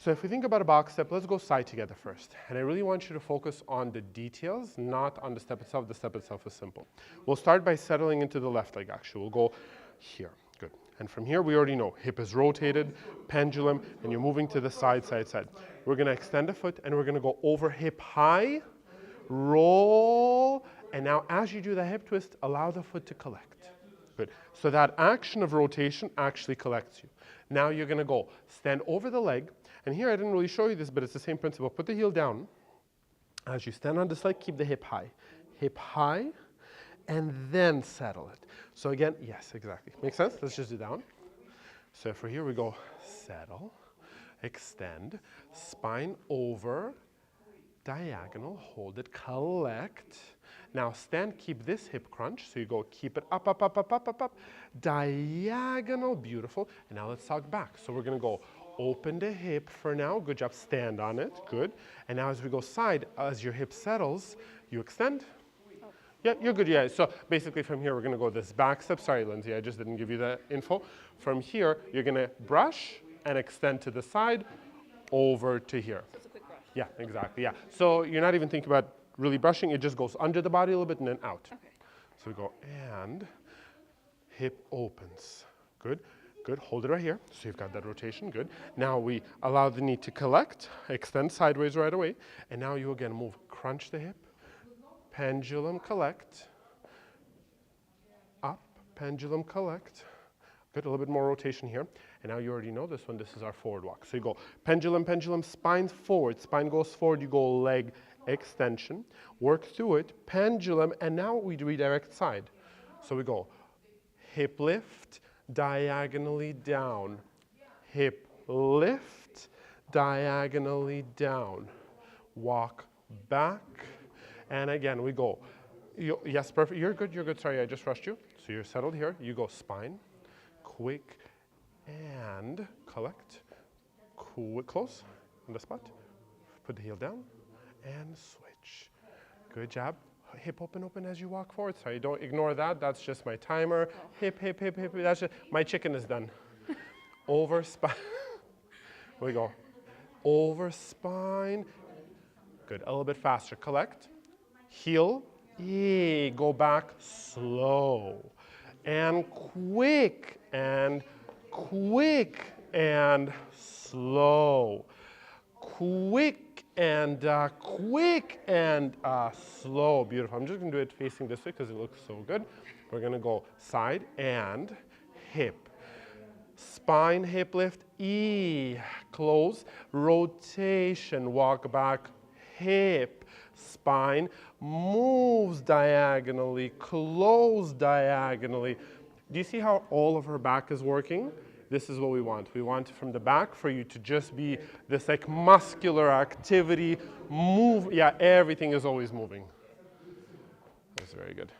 So if we think about a box step, let's go side together first. And I really want you to focus on the details, not on the step itself. The step itself is simple. We'll start by settling into the left leg, actually. We'll go here. Good. And from here, we already know hip is rotated, pendulum, and you're moving to the side, side, side. We're going to extend a foot, and we're going to go over hip high, roll, and now as you do the hip twist, allow the foot to collect. Good. So that action of rotation actually collects you. Now you're going to go stand over the leg, and here I didn't really show you this, but it's the same principle. Put the heel down. As you stand on this leg, keep the hip high, and then settle it. So again, yes, exactly. Make sense? Let's just do that one. So for here we go, settle, extend, spine over, diagonal, hold it, collect. Now stand, keep this hip crunch. So you go, keep it up, up, up, up, up, up, up, diagonal, beautiful. And now let's talk back. So we're gonna go open the hip for now. Good job, stand on it, good. And now as we go side, as your hip settles, you extend. Yeah, you're good, yeah. So basically from here, we're gonna go this back step. Sorry, Lindsay, I just didn't give you that info. From here, you're gonna brush and extend to the side, over to here. So it's a quick brush. Yeah, exactly, yeah. So you're not even thinking about really brushing, it just goes under the body a little bit and then out. Okay. So we go, and hip opens. Good, good, hold it right here. So you've got that rotation, good. Now we allow the knee to collect, extend sideways right away, and now you again move, crunch the hip, pendulum collect, up, pendulum collect. Good, a little bit more rotation here. And now you already know this one, this is our forward walk. So you go pendulum, pendulum, spine forward. Spine goes forward, you go leg extension. Work through it, pendulum, and now we redirect side. So we go hip lift, diagonally down. Hip lift, diagonally down. Walk back. And again, we go. Yes, perfect. You're good, you're good. Sorry, I just rushed you. So you're settled here. You go spine, quick, and collect. Quick, close on the spot. Put the heel down and switch. Good job. Hip open, open as you walk forward. Sorry, don't ignore that. That's just my timer. Hip, hip, hip, hip. That's just, my chicken is done. Over spine. Here we go. Over spine. Good. A little bit faster. Collect. Heel. Go back slow. And quick. And quick. And slow. Quick and quick and slow. Beautiful. I'm just going to do it facing this way because it looks so good. We're going to go side and hip. Spine, hip lift, close, rotation, walk back, hip, spine, moves diagonally, close diagonally. Do you see how all of her back is working? This is what we want. We want from the back for you to just be this like muscular activity, move. Yeah, everything is always moving. That's very good.